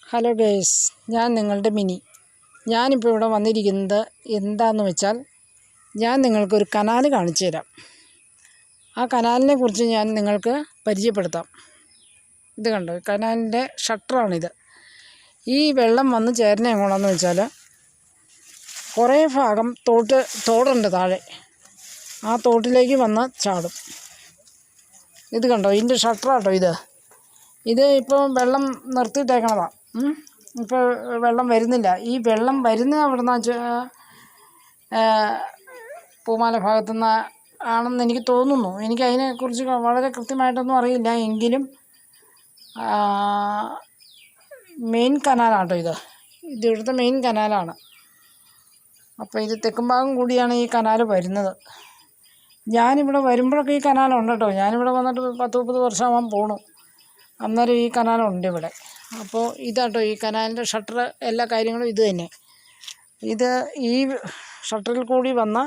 Hello guys, ഞാൻ നിങ്ങളുടെ mini. ഞാനിപ്പോൾ ഇവിടെ വന്നിരിക്കുന്നത് എന്താണെന്ന് വെച്ചാൽ, ഞാൻ നിങ്ങൾക്കൊരു കനാൽ കാണിച്ചു തരാം. ആ കനാലിനെ കുറിച്ച് ഞാൻ നിങ്ങൾക്ക് പരിചയപ്പെടുത്താം. ഇത് കണ്ടോ, കനാലിൻ്റെ ഷട്ടറാണിത്. ഈ വെള്ളം വന്ന് ചേരുന്ന എങ്ങോട്ടാണെന്ന് വെച്ചാൽ, കുറേ ഭാഗം തോടുണ്ട് താഴെ, ആ തോട്ടിലേക്ക് വന്ന് ചാടും. ഇത് കണ്ടോ, ഇതിൻ്റെ ഷട്ടറാട്ടോ ഇത് ഇപ്പോൾ വെള്ളം നിർത്തിയിട്ടേക്കണതാണ്. ഇപ്പോൾ വെള്ളം വരുന്നില്ല. ഈ വെള്ളം വരുന്നത് എവിടെ നിന്നാ വെച്ചാൽ പൂമാല ഭാഗത്തുനിന്ന് ആണെന്ന് എനിക്ക് തോന്നുന്നു. എനിക്ക് അതിനെക്കുറിച്ച് വളരെ കൃത്യമായിട്ടൊന്നും അറിയില്ല. എങ്കിലും മെയിൻ കനാലാട്ടോ ഇത് ഇവിടുത്തെ മെയിൻ കനാലാണ്. അപ്പോൾ ഇത് തെക്കും ഭാഗം കൂടിയാണ് ഈ കനാൽ വരുന്നത്. ഞാനിവിടെ വരുമ്പോഴൊക്കെ ഈ കനാലുണ്ട് കേട്ടോ. ഞാനിവിടെ വന്നിട്ട് 10-30 വർഷമാകാൻ പോണു. അന്നേരം ഈ കനാലുണ്ട് ഇവിടെ. അപ്പോൾ ഇതാട്ടോ ഈ കനാലിൻ്റെ ഷട്ടർ. എല്ലാ കാര്യങ്ങളും ഇത് തന്നെ. ഇത് ഈ ഷട്ടറിൽ കൂടി വന്ന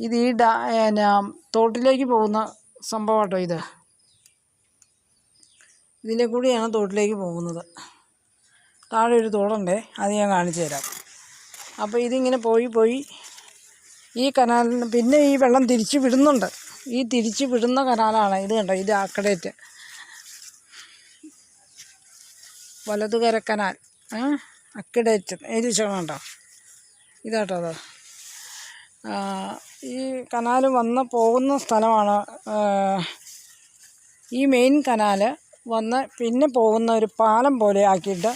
ഇത് ഈ തോട്ടിലേക്ക് പോകുന്ന സംഭവമാട്ടോ ഇതിലെ കൂടിയാണ് തോട്ടിലേക്ക് പോകുന്നത്. താഴെ ഒരു തോടുണ്ടേ, അത് ഞാൻ കാണിച്ചു തരാം. അപ്പോൾ ഇതിങ്ങനെ പോയി ഈ കനാലിന് പിന്നെ ഈ വെള്ളം തിരിച്ച് വിടുന്നുണ്ട്. ഈ തിരിച്ച് വിടുന്ന കനാലാണ് ഇത്. കണ്ടോ, ഇത് അക്കടേറ്റ് വലതുകര കനാൽ, അക്കടേറ്റ് എഴുതിച്ചോണ്ടോ. ഇതാട്ടോ അത്. ഈ കനാൽ വന്ന് പോകുന്ന സ്ഥലമാണ്. ഈ മെയിൻ കനാൽ വന്ന് പിന്നെ പോകുന്ന ഒരു പാലം പോലെ ആക്കിയിട്ട്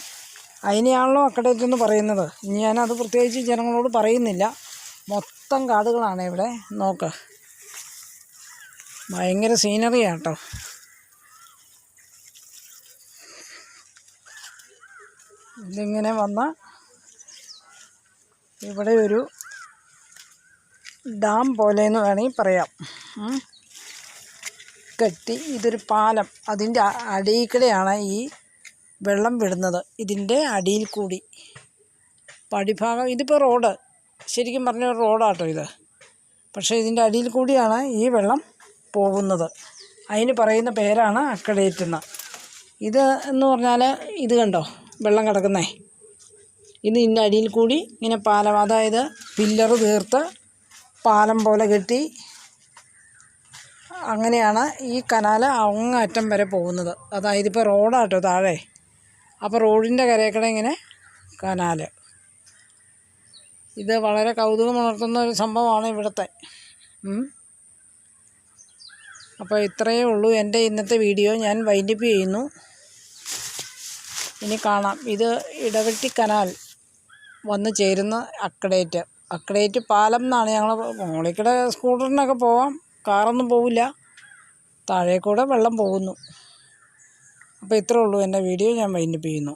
അതിനെയാണല്ലോ അക്കടേറ്റ് എന്ന് പറയുന്നത്. ഇനി ഞാനത് പ്രത്യേകിച്ച് ജനങ്ങളോട് പറയുന്നില്ല. മൊത്തം കാടുകളാണ് ഇവിടെ. നോക്ക്, ഭയങ്കര സീനറിയാണ് കേട്ടോ. ഇതിങ്ങനെ വന്ന ഇവിടെ ഒരു ഡാം പോലെയെന്ന് വേണമെങ്കിൽ പറയാം. കെട്ടി ഇതൊരു പാലം, അതിൻ്റെ അടിയിൽ കൂടെയാണ് ഈ വെള്ളം വിടുന്നത്. ഇതിൻ്റെ അടിയിൽ കൂടി പടിഭാഗം ഇതിപ്പോൾ റോഡ്, ശരിക്കും പറഞ്ഞ റോഡാട്ടോ ഇത്. പക്ഷേ ഇതിൻ്റെ അടിയിൽ കൂടിയാണ് ഈ വെള്ളം പോകുന്നത്. അതിന് പറയുന്ന പേരാണ് അക്കടേറ്റെന്ന്. ഇത് എന്ന് പറഞ്ഞാൽ ഇത് കണ്ടോ വെള്ളം കിടക്കുന്നേ. ഇതിൻ്റെ അടിയിൽ കൂടി ഇങ്ങനെ പാലം, അതായത് പില്ലറ് തീർത്ത് പാലം പോലെ കെട്ടി, അങ്ങനെയാണ് ഈ കനാൽ അങ്ങറ്റം വരെ പോകുന്നത്. അതായത് ഇപ്പോൾ റോഡാട്ടോ താഴെ. അപ്പോൾ റോഡിൻ്റെ കരയ്ക്കടെ ഇങ്ങനെ കനാൽ. ഇത് വളരെ കൗതുകമുണർത്തുന്ന ഒരു സംഭവമാണ് ഇവിടുത്തെ. അപ്പോൾ ഇത്രയേ ഉള്ളൂ എൻ്റെ ഇന്നത്തെ വീഡിയോ. ഞാൻ വൈൻഡപ്പ് ചെയ്യുന്നു. ഇനി കാണാം. ഇത് ഇടവെട്ടി കനാൽ വന്ന് ചേരുന്ന അക്കടേറ്റ് പാലം എന്നാണ്. ഞങ്ങൾ മോളിക്കടെ സ്കൂട്ടറിനൊക്കെ പോവാം, കാറൊന്നും പോവില്ല. താഴേക്കൂടെ വെള്ളം പോകുന്നു. അപ്പോൾ ഇത്രയേ ഉള്ളൂ എൻ്റെ വീഡിയോ. ഞാൻ വൈൻഡപ്പ് ചെയ്യുന്നു.